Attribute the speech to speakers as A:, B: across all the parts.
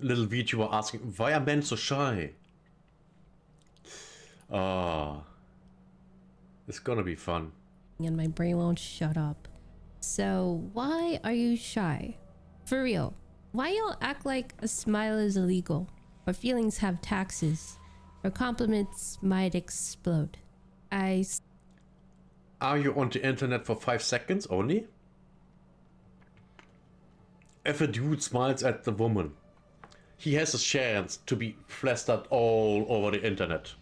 A: little VTuber asking, why are men so shy? It's gonna be fun.
B: And my brain won't shut up. So why are you shy? For real, why y'all act like a smile is illegal, or feelings have taxes, or compliments might explode?
A: Are you on the internet for 5 seconds only? If a dude smiles at the woman, he has a chance to be plastered all over the internet.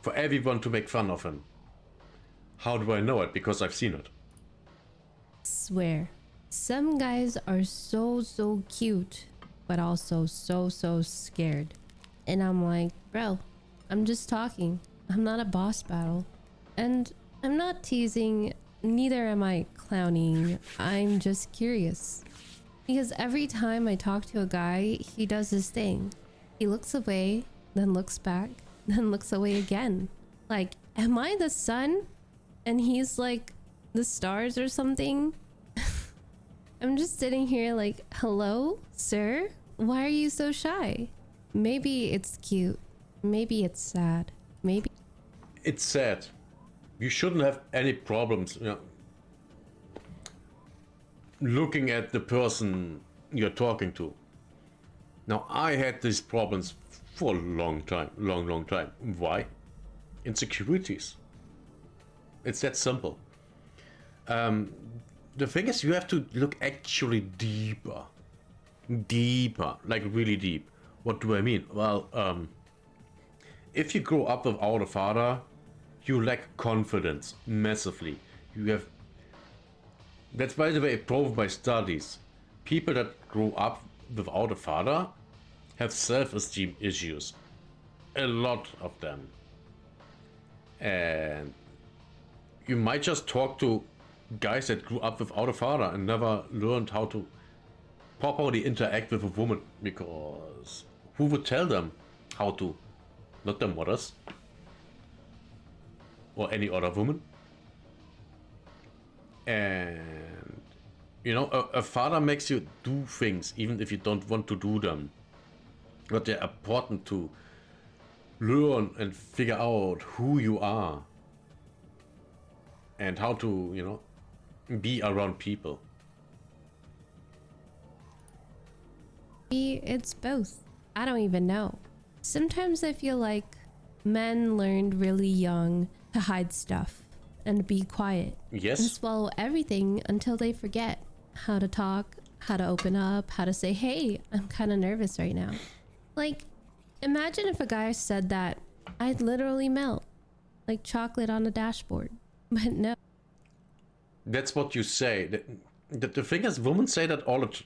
A: For everyone to make fun of him. How do I know it? Because I've seen it.
B: Swear, some guys are so cute, but also so scared. And I'm like, bro, I'm just talking. I'm not a boss battle. And I'm not teasing, neither am I clowning. I'm just curious. Because every time I talk to a guy, he does this thing. He looks away, then looks back, then looks away again. Like, am I the sun? And he's like the stars or something? I'm just sitting here like, hello, sir? Why are you so shy? Maybe it's cute. Maybe it's sad. Maybe
A: It's sad. You shouldn't have any problems, you know, looking at the person you're talking to. Now, I had these problems for a long time. Why? Insecurities. It's that simple. The thing is, you have to look actually deeper, like really deep. What do I mean? Well, if you grow up without a father, you lack confidence massively. You have, that's by the way proven by studies. People that grow up without a father have self-esteem issues. A lot of them. And you might just talk to guys that grew up without a father and never learned how to properly interact with a woman, because who would tell them how to? Not their mothers or any other woman. And you know, a father makes you do things even if you don't want to do them, but they're important to learn and figure out who you are and how to, you know, be around people.
B: it's both. I don't even know. Sometimes I feel like men learned really young to hide stuff and be quiet.
A: Yes.
B: And swallow everything until they forget how to talk, how to open up, how to say, hey, I'm kind of nervous right now. Like, imagine if a guy said that, I'd literally melt like chocolate on a dashboard. But no.
A: That's what you say. The thing is, women say that all the time.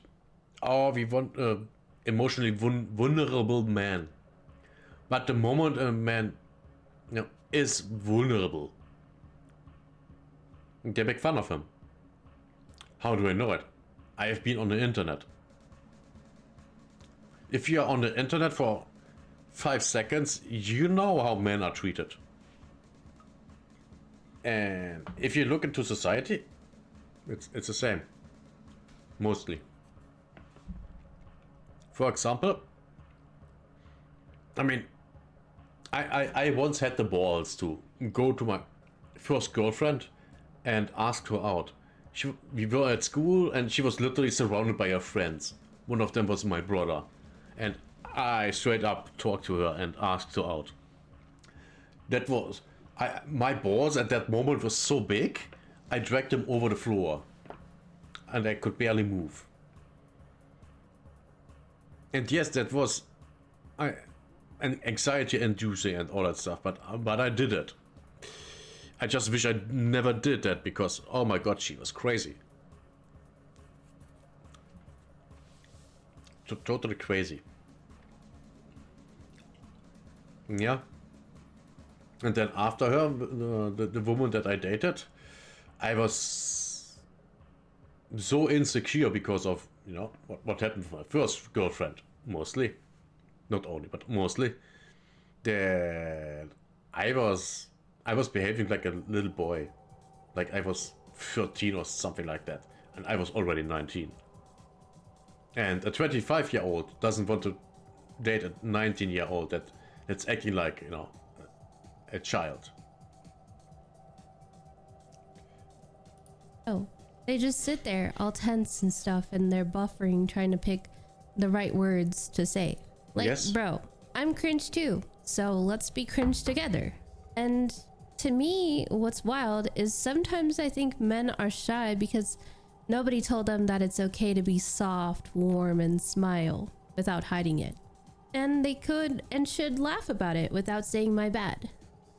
A: Oh, we want emotionally vulnerable man. But the moment a man, you know, is vulnerable, they make fun of him. How do I know it? I have been on the internet. If you're on the internet for 5 seconds, you know how men are treated. And if you look into society, it's the same. Mostly. For example, I mean, I once had the balls to go to my first girlfriend and ask her out. We were at school and she was literally surrounded by her friends. One of them was my brother. And I straight up talked to her and asked her out. That was... my balls at that moment was so big, I dragged them over the floor. And I could barely move. And yes, that was an anxiety inducing and all that stuff, but I did it. I just wish I never did that, because oh my god, she was crazy. Totally crazy. Yeah. And then after her, the woman that I dated, I was so insecure because of, you know, what happened with my first girlfriend, mostly. Not only, but mostly. That I was behaving like a little boy. Like I was 13 or something like that. And I was already 19. And a 25-year-old doesn't want to date a 19-year-old that's acting like, you know, a child.
B: Oh, they just sit there all tense and stuff, and they're buffering, trying to pick the right words to say. Like,
A: Yes.
B: bro, I'm cringe too, so let's be cringe together. And to me, what's wild is sometimes I think men are shy because nobody told them that it's okay to be soft, warm, and smile without hiding it. And they could and should laugh about it without saying my bad.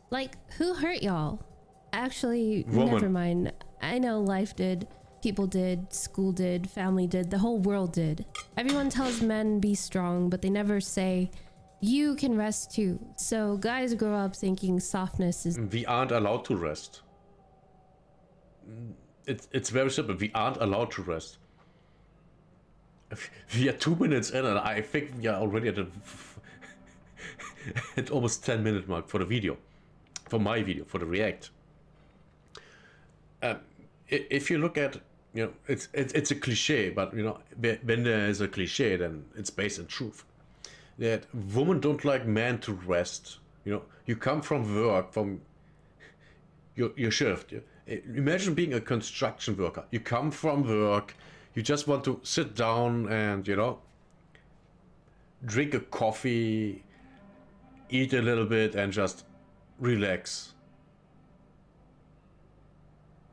B: Like, who hurt y'all? Actually,
A: Woman.
B: never mind. I know life did, people did, school did, family did, the whole world did. Everyone tells men be strong, but they never say, you can rest too. So guys grow up thinking softness is...
A: We aren't allowed to rest. It's very simple. We aren't allowed to rest. We are 2 minutes in, and I think we are already at at almost 10-minute mark for the video, for my video, for the react. If you look at, you know, it's a cliche, but you know, when there is a cliche, then it's based in truth. That women don't like men to rest. You know, you come from work, from your shift. Imagine being a construction worker. You come from work, you just want to sit down and, you know, drink a coffee, eat a little bit, and just relax.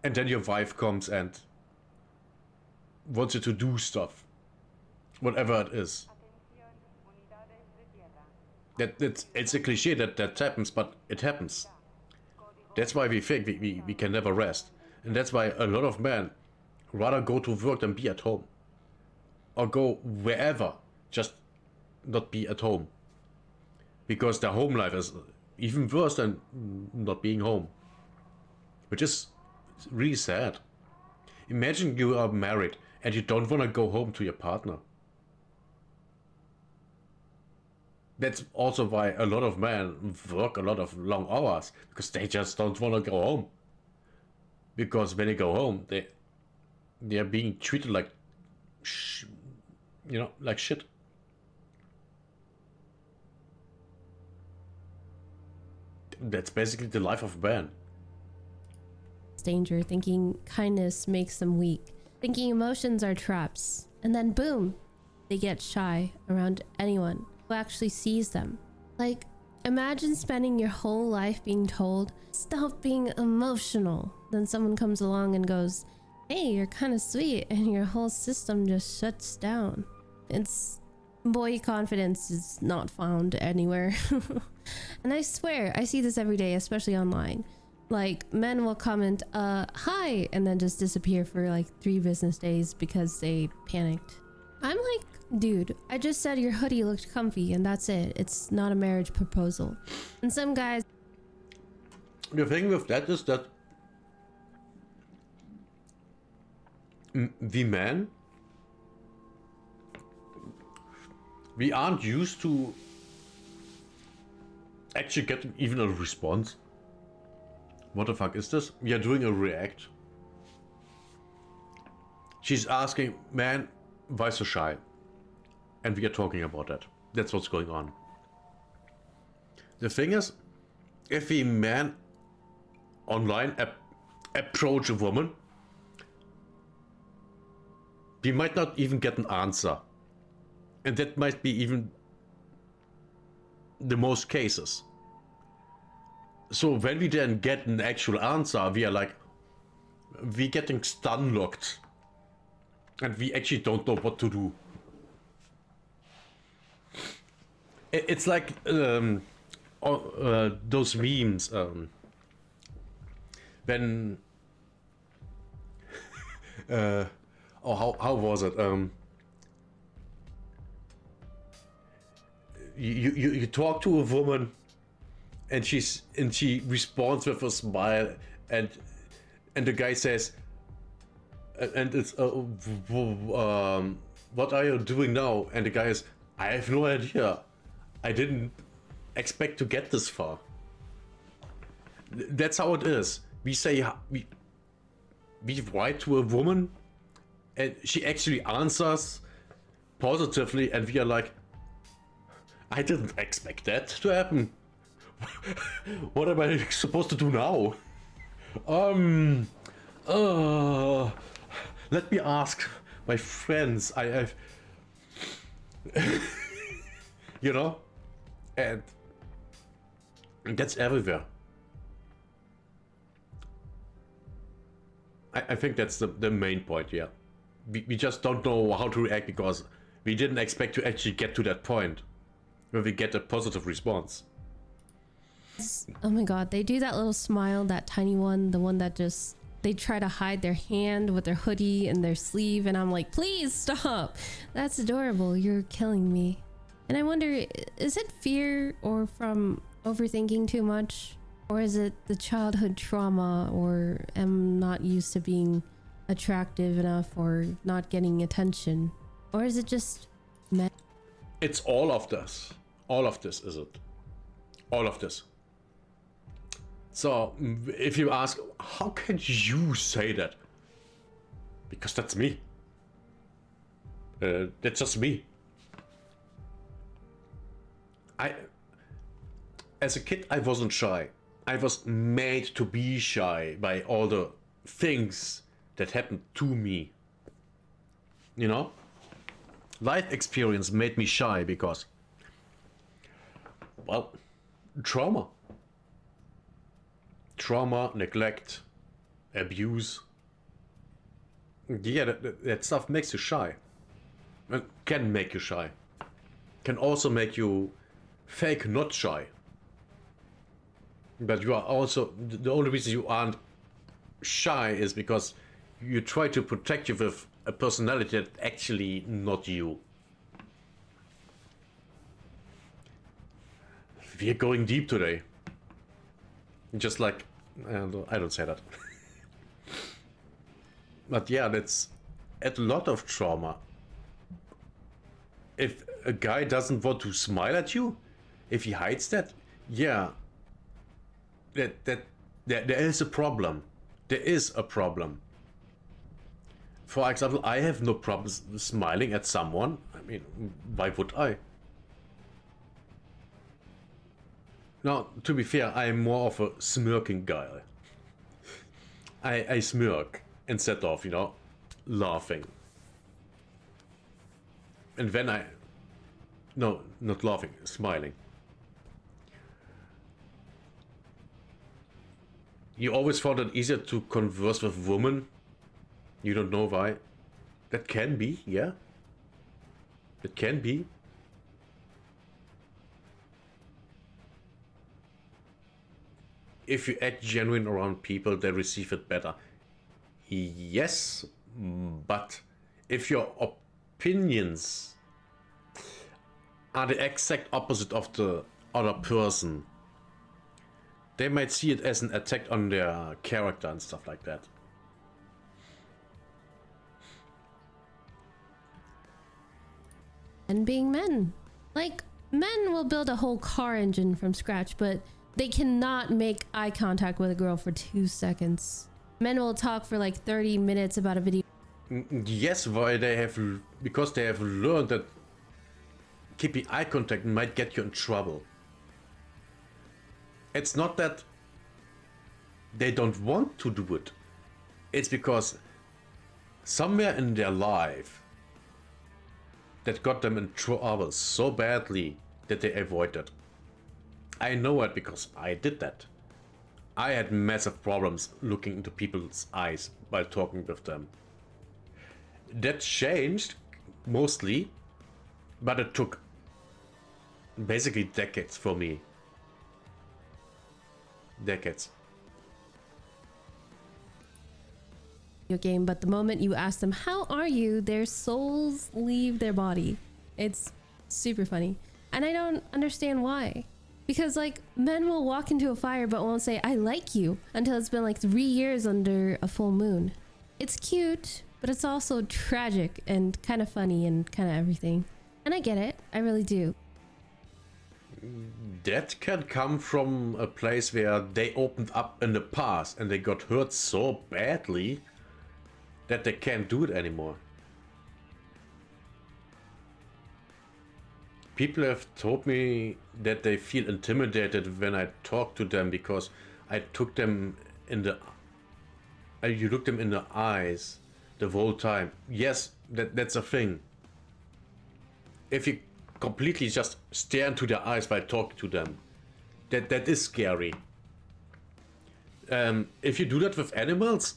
A: And then your wife comes and wants you to do stuff, whatever it is. It's a cliche that happens, but it happens. That's why we think we can never rest. And that's why a lot of men rather go to work than be at home. Or go wherever, just not be at home. Because their home life is even worse than not being home. Which is really sad. Imagine you are married and you don't want to go home to your partner. That's also why a lot of men work a lot of long hours, because they just don't want to go home. Because when they go home, they are being treated like, you know, like shit. That's basically the life of a man.
B: Danger, thinking kindness makes them weak, thinking emotions are traps, and then boom, they get shy around anyone who actually sees them. Like, imagine spending your whole life being told, stop being emotional. Then someone comes along and goes, hey, you're kind of sweet, and your whole system just shuts down. It's... boy confidence is not found anywhere. And I swear, I see this every day, especially online. Like, men will comment, hi, and then just disappear for like 3 business days because they panicked. I'm like, dude, I just said your hoodie looked comfy and that's it. It's not a marriage proposal. And some guys...
A: The thing with that is that we men, we aren't used to actually getting even a response. What the fuck is this? We are doing a react. She's asking, man, why so shy? And we are talking about that. That's what's going on. The thing is, if we men online approach a woman, we might not even get an answer. And that might be even the most cases. So when we then get an actual answer, we are like, we're getting stun locked. And we actually don't know what to do. It's like those memes when how was it? You talk to a woman and she responds with a smile, and the guy says, and it's what are you doing now? And the guy is, I have no idea. I didn't expect to get this far. That's how it is. We say we write to a woman, and she actually answers positively, and we are like, I didn't expect that to happen. What am I supposed to do now? Uh, Let me ask my friends. I've, you know, and that's everywhere. I think that's the main point, yeah. We just don't know how to react because we didn't expect to actually get to that point where we get a positive response.
B: Oh my god, they do that little smile, that tiny one, the one that just they try to hide their hand with their hoodie and their sleeve, and I'm like, please stop. That's adorable. You're killing me. And I wonder, is it fear or from overthinking too much? Or is it the childhood trauma, or am not used to being attractive enough, or not getting attention? Or is it just men?
A: It's all of this. All of this, is it? All of this. So, if you ask, how can you say that? Because that's me. That's just me. As a kid, I wasn't shy. I was made to be shy by all the things that happened to me. You know? Life experience made me shy because, well, trauma. Trauma, neglect, abuse. Yeah, that stuff makes you shy. It can make you shy. Can also make you fake not shy. But you are also, the only reason you aren't shy is because you try to protect you with a personality that's actually not you. We're going deep today. Just like, I don't say that. But yeah, that's a lot of trauma. If a guy doesn't want to smile at you, if he hides that, yeah, there is a problem. There is a problem. For example, I have no problems smiling at someone. I mean, why would I? Now, to be fair, I'm more of a smirking guy. I smirk instead of, you know, laughing. And when no, not laughing, smiling. You always found it easier to converse with women? You don't know why? That can be, yeah. It can be. If you act genuine around people, they receive it better. Yes, but if your opinions are the exact opposite of the other person, they might see it as an attack on their character and stuff like that.
B: And being men. Like, men will build a whole car engine from scratch, but they cannot make eye contact with a girl for 2 seconds. Men will talk for like 30 minutes about a video.
A: Yes, because they have learned that keeping eye contact might get you in trouble. It's not that they don't want to do it. It's because somewhere in their life that got them in trouble so badly that they avoid it. I know it because I did that. I had massive problems looking into people's eyes while talking with them. That changed mostly, but it took basically decades for me. Decades.
B: Your game, but the moment you ask them, how are you, their souls leave their body. It's super funny. And I don't understand why. Because like men will walk into a fire but won't say I like you until it's been like 3 years under a full moon. It's cute, but it's also tragic and kind of funny and kind of everything. And I get it, I really do.
A: That can come from a place where they opened up in the past and they got hurt so badly that they can't do it anymore. people have told me that they feel intimidated when I talk to them because I took them in the you look them in the eyes the whole time. Yes, that's a thing. If you completely just stare into their eyes while talking to them, that is scary. If you do that with animals,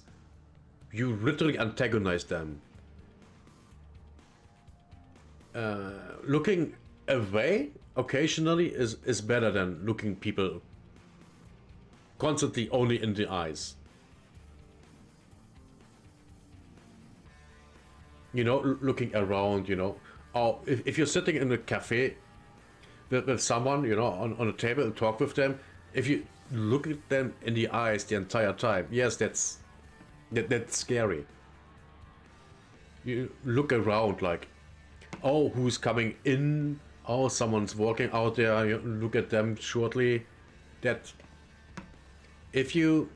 A: you literally antagonize them. Looking away occasionally is better than looking people constantly only in the eyes. You know, looking around, you know. Or if you're sitting in a cafe with someone, you know, on a table and talk with them, if you look at them in the eyes the entire time, yes, that's scary. You look around like, oh, who's coming in? Oh, someone's walking out there. You look at them shortly. That if you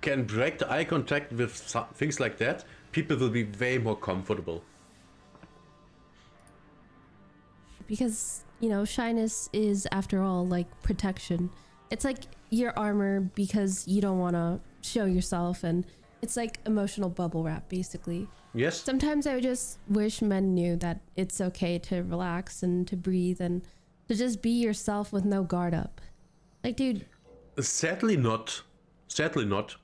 A: can break the eye contact with things like that, people will be way more comfortable.
B: Because, you know, shyness is, after all, like protection. It's like your armor because you don't want to show yourself, and it's like emotional bubble wrap, basically.
A: Yes.
B: Sometimes I just wish men knew that it's okay to relax and to breathe and to just be yourself with no guard up. Like, dude.
A: Sadly not. Sadly not.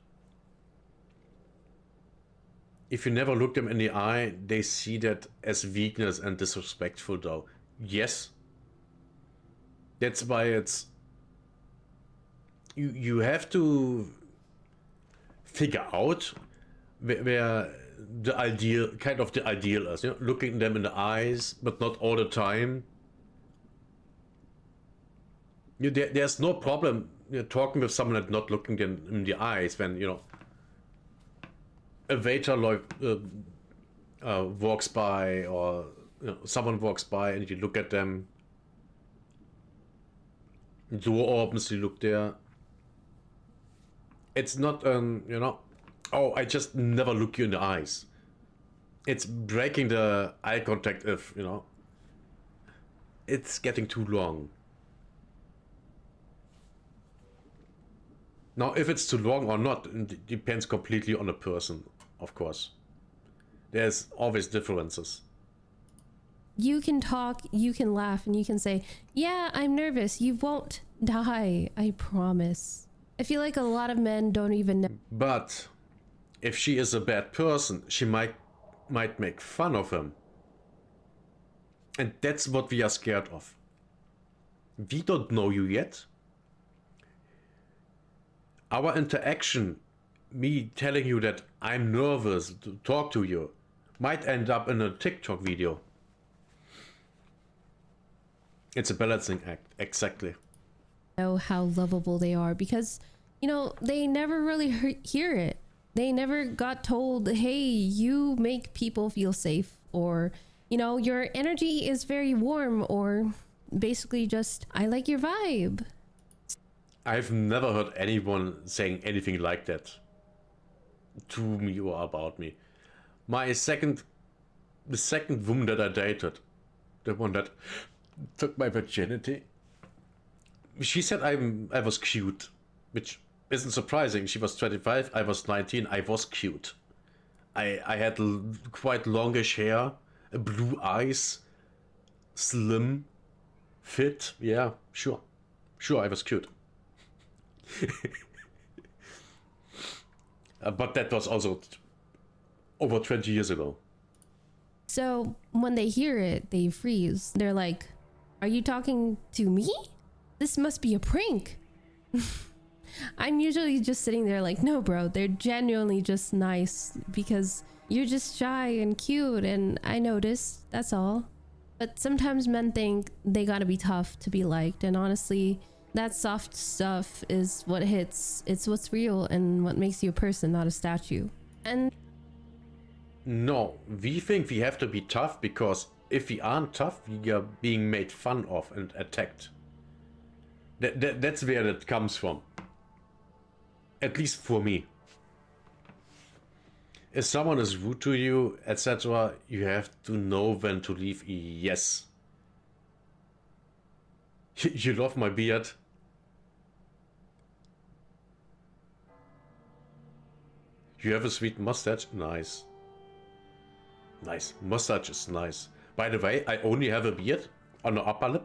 A: If you never look them in the eye, they see that as weakness and disrespectful though. Yes. That's why it's... You have to figure out where the ideal, kind of the ideal is, you know, looking them in the eyes, but not all the time. There's no problem, you know, talking with someone and not looking them in the eyes when, you know, a waiter walks by, or you know, someone walks by and you look at them. Door opens, you look there. It's not, you know, oh, I just never look you in the eyes. It's breaking the eye contact if, you know, it's getting too long. Now, if it's too long or not, it depends completely on the person, of course. There's always differences.
B: You can talk, you can laugh, and you can say, yeah, I'm nervous. You won't die, I promise. I feel like a lot of men don't even know.
A: But if she is a bad person, she might make fun of him. And that's what we are scared of. We don't know you yet. Our interaction, me telling you that I'm nervous to talk to you, might end up in a TikTok video. It's a balancing act, exactly.
B: Know how lovable they are because, you know, they never really hear it. They never got told, hey, you make people feel safe, or, you know, your energy is very warm, or basically just, I like your vibe.
A: I've never heard anyone saying anything like that to me or about me. The second woman that I dated, the one that took my virginity, she said I was cute, which isn't surprising. She was 25, I was 19, I was cute. I had quite longish hair, blue eyes, slim, fit. Yeah, sure, I was cute. But that was also over 20 years ago.
B: So when they hear it, they freeze. They're like, are you talking to me? This must be a prank. I'm usually just sitting there like, no, bro, they're genuinely just nice because you're just shy and cute, and I noticed, that's all. But sometimes men think they gotta be tough to be liked, and honestly, that soft stuff is what hits. It's what's real and what makes you a person, not a statue. And
A: no, we think we have to be tough because if we aren't tough, we are being made fun of and attacked. That's where that comes from. At least for me. If someone is rude to you, etc., you have to know when to leave. Yes. You love my beard? You have a sweet mustache? Nice. Nice. Mustache is nice. By the way, I only have a beard on the upper lip,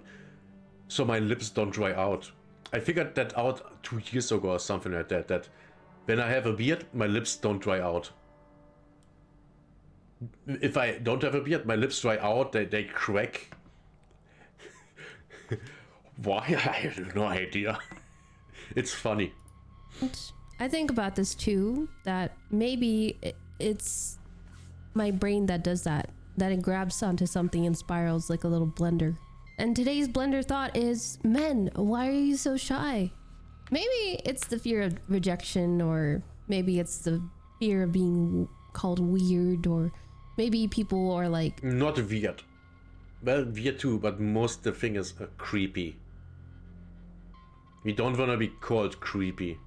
A: so my lips don't dry out. I figured that out 2 years ago or something like that, that when I have a beard, my lips don't dry out. If I don't have a beard, my lips dry out, they crack. Why? I have no idea. It's funny.
B: I think about this too, that maybe it's my brain that does that it grabs onto something and spirals like a little blender. And today's blender thought is, men, why are you so shy? Maybe it's the fear of rejection, or maybe it's the fear of being called weird, or maybe people are like...
A: Not weird. Well, weird too, but most the thing is creepy. We don't want to be called creepy.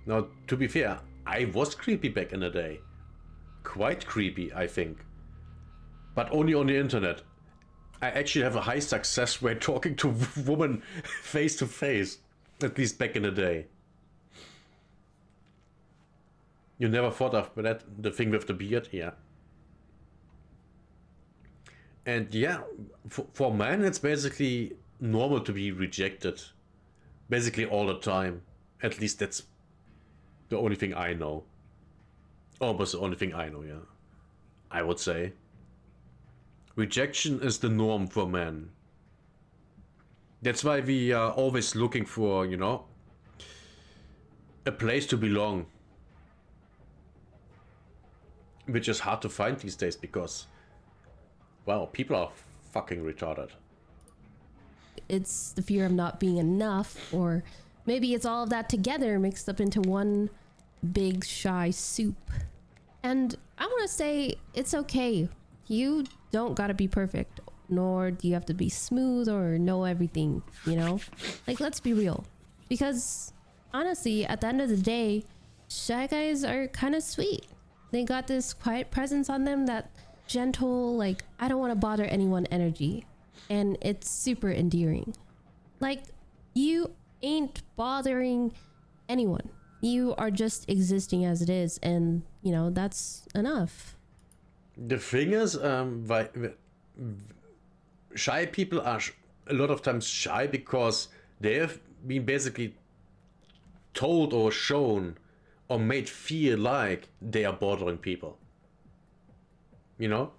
A: Now, to be fair, I was creepy back in the day. Quite creepy, I think. But only on the internet. I actually have a high success rate talking to women face to face. At least back in the day. You never thought of that? The thing with the beard? Yeah. And yeah, for men it's basically normal to be rejected. Basically all the time. At least that's the only thing I know. Almost the only thing I know, yeah. I would say. Rejection is the norm for men. That's why we are always looking for, you know, a place to belong. Which is hard to find these days because, well, people are fucking retarded.
B: It's the fear of not being enough, or maybe it's all of that together mixed up into one big shy soup. And I want to say it's okay. You don't gotta be perfect, nor do you have to be smooth or know everything, you know? Like, let's be real. Because honestly, at the end of the day, shy guys are kind of sweet. They got this quiet presence on them, that gentle, like, I don't want to bother anyone energy. And it's super endearing. Like, you ain't bothering anyone. You are just existing as it is, and, you know, that's enough.
A: The thing is, shy people are a lot of times shy because they have been basically told or shown or made feel like they are bothering people. You know?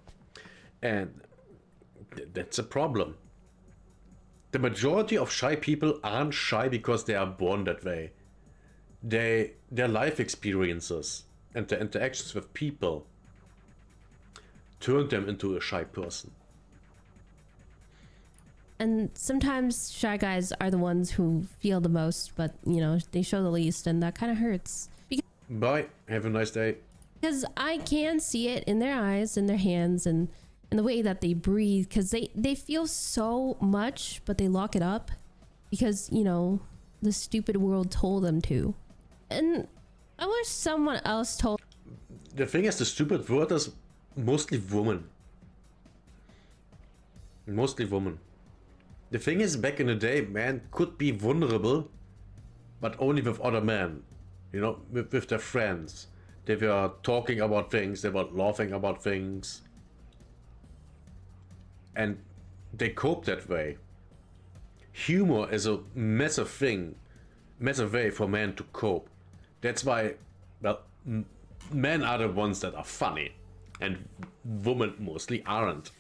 A: And that's a problem. The majority of shy people aren't shy because they are born that way. Their life experiences and their interactions with people turn them into a shy person.
B: And sometimes shy guys are the ones who feel the most, but, you know, they show the least, and that kind of hurts.
A: Bye. Have a nice day.
B: Because I can see it in their eyes, in their hands, and in the way that they breathe, because they feel so much, but they lock it up because, you know, the stupid world told them to. And I wish someone else told.
A: The thing is, the stupid world is mostly women. Mostly women. The thing is, back in the day, men could be vulnerable, but only with other men. You know, with their friends. They were talking about things, they were laughing about things. And they cope that way. Humor is a massive thing, massive way for men to cope. That's why, well, men are the ones that are funny, and women mostly aren't.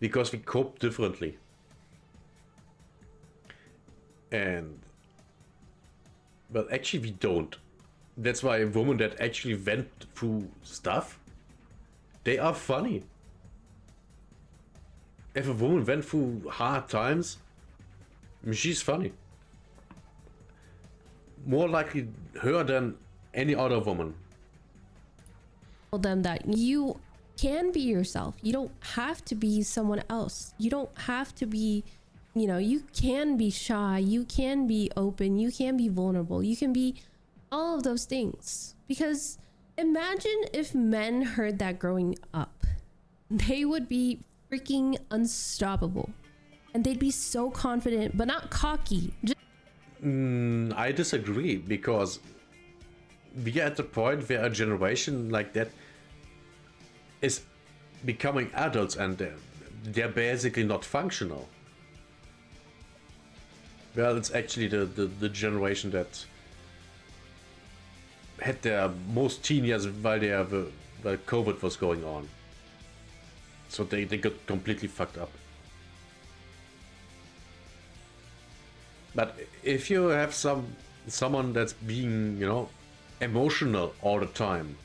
A: Because we cope differently. And, well, actually we don't. That's why women that actually went through stuff, they are funny. If a woman went through hard times, she's funny. More likely her than any other woman.
B: Tell them that you can be yourself. You don't have to be someone else. You don't have to be, you know, you can be shy, you can be open, you can be vulnerable, you can be all of those things. Because imagine if men heard that growing up. They would be freaking unstoppable. and they'd be so confident, but not cocky. Just
A: I disagree, because we are at the point where a generation like that is becoming adults, and they're basically not functional. Well, it's actually the generation that had their most teen years while while COVID was going on. So they got completely fucked up. But if you have someone that's being, you know, emotional all the time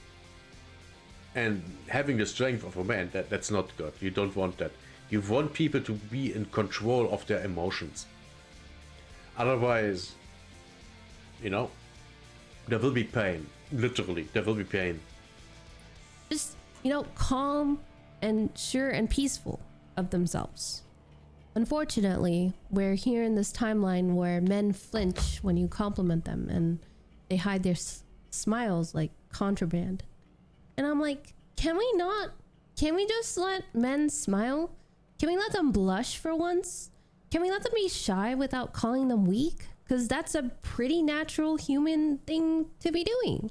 A: and having the strength of a man, that's not good. You don't want that. You want people to be in control of their emotions. Otherwise, you know, there will be pain. Literally, there will be pain.
B: just, you know, calm and sure and peaceful of themselves. Unfortunately, we're here in this timeline where men flinch when you compliment them, and they hide their smiles like contraband. And I'm like, can we just let men smile? Can we let them blush for once? Can we let them be shy without calling them weak? Because that's a pretty natural human thing to be doing.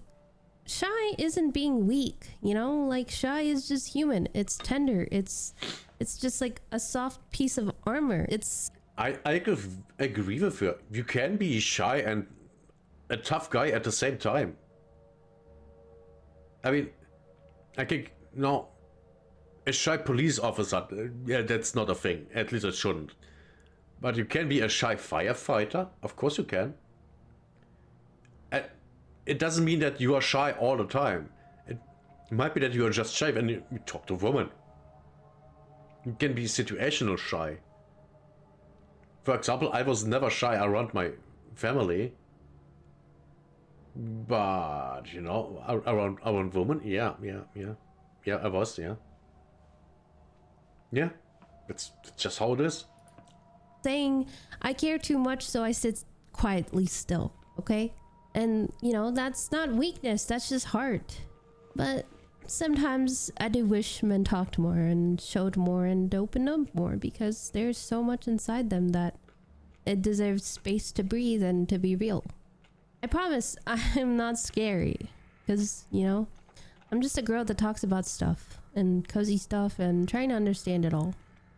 B: Shy isn't being weak, you know? Like, shy is just human. It's tender. It's just like a soft piece of armor.
A: I agree with you. You can be shy and a tough guy at the same time. I mean, I think, no, a shy police officer, yeah, that's not a thing. At least it shouldn't. But you can be a shy firefighter. Of course you can. It doesn't mean that you are shy all the time. It might be that you are just shy when you talk to a woman. You can be situational shy. For example, I was never shy around my family. But, you know, around women, yeah, I was, yeah. Yeah, it's just how it is.
B: Saying I care too much, so I sit quietly still, okay? And, you know, that's not weakness, that's just heart. But sometimes I do wish men talked more and showed more and opened up more, because there's so much inside them that it deserves space to breathe and to be real. I promise I'm not scary, because, you know, I'm just a girl that talks about stuff and cozy stuff and trying to understand it all.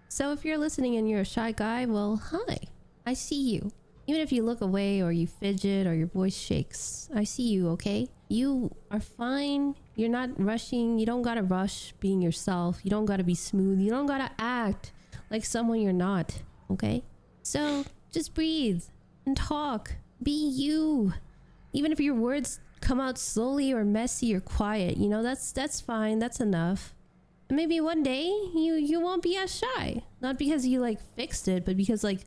B: So if you're listening and you're a shy guy, well, hi, I see you. Even if you look away or you fidget or your voice shakes, I see you, okay? You are fine. You're not rushing. You don't gotta rush being yourself. You don't gotta be smooth. You don't gotta act like someone you're not, okay? So just breathe and talk. Be you. Even if your words come out slowly or messy or quiet, you know, that's fine. That's enough. And maybe one day you won't be as shy. Not because you like fixed it, but because like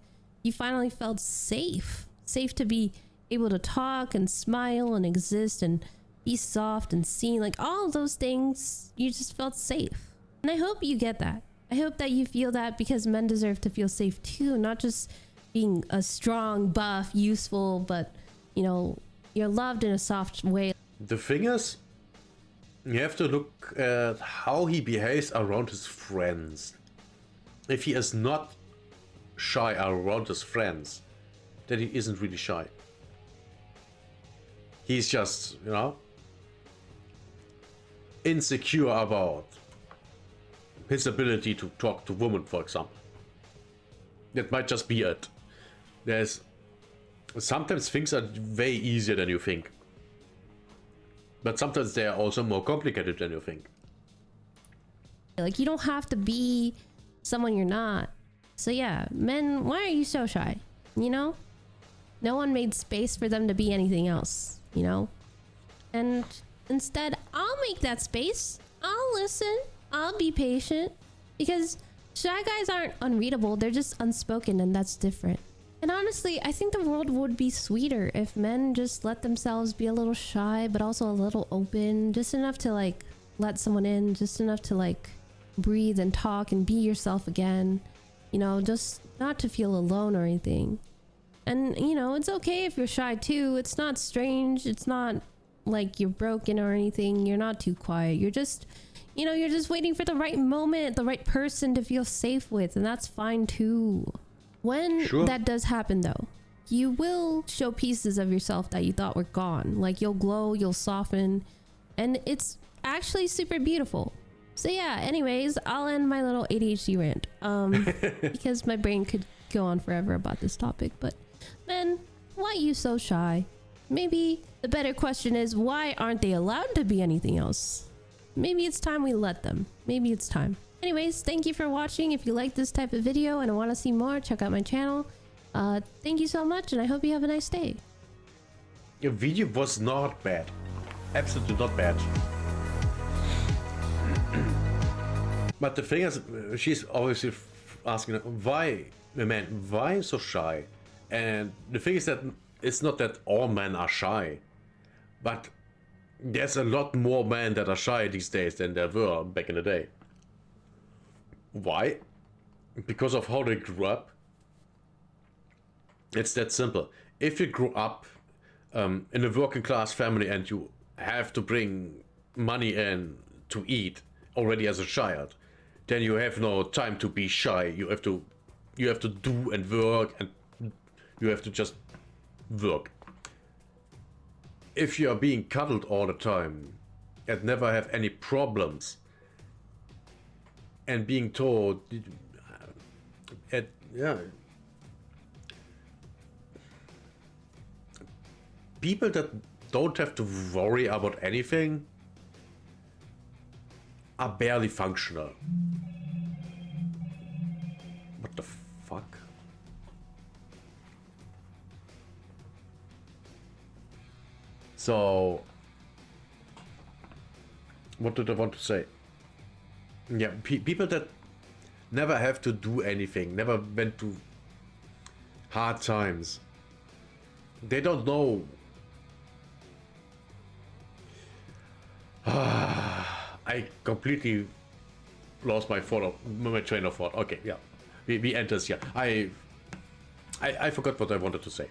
B: you finally felt safe to be able to talk and smile and exist and be soft and seen, like all of those things. You just felt safe. And I hope you get that. I hope that you feel that, because men deserve to feel safe too, not just being a strong, buff, useful, but, you know, you're loved in a soft way.
A: The thing is, you have to look at how he behaves around his friends. If he is not shy around his friends, then he isn't really shy. He's just, you know, insecure about his ability to talk to women, for example. That might just be it. Sometimes things are way easier than you think. But sometimes they are also more complicated than you think.
B: Like, you don't have to be someone you're not. So yeah, men, why are you so shy? You know? No one made space for them to be anything else, you know? And instead, I'll make that space. I'll listen. I'll be patient. Because shy guys aren't unreadable, they're just unspoken, and that's different. And honestly, I think the world would be sweeter if men just let themselves be a little shy, but also a little open, just enough to like let someone in, just enough to like breathe and talk and be yourself again, you know, just not to feel alone or anything. And, you know, it's okay if you're shy too. It's not strange. It's not like you're broken or anything. You're not too quiet. You're just, you know, you're just waiting for the right moment, the right person to feel safe with, and that's fine too. When
A: Sure.
B: that does happen though, you will show pieces of yourself that you thought were gone. Like you'll glow, you'll soften, and it's actually super beautiful. So yeah, anyways, I'll end my little ADHD rant. Because my brain could go on forever about this topic, but man, why you so shy? Maybe the better question is, why aren't they allowed to be anything else? Maybe it's time we let them. Maybe it's time. Anyways, thank you for watching. If you like this type of video and want to see more, check out my channel. Thank you so much, and I hope you have a nice day.
A: Your video was not bad. Absolutely not bad. But the thing is, she's obviously asking, why, man, why so shy? And the thing is that it's not that all men are shy, but there's a lot more men that are shy these days than there were back in the day. Why? Because of how they grew up. It's that simple. If you grew up in a working class family and you have to bring money in to eat already as a child, then you have no time to be shy. You have to do and work, and you have to just work. If you are being cuddled all the time and never have any problems, and being told, yeah, people that don't have to worry about anything are barely functional. What the fuck? So, what did I want to say? Yeah, people that never have to do anything, never went to hard times, they don't know. I completely lost my train of thought. Okay, yeah, we end this here. I forgot what I wanted to say.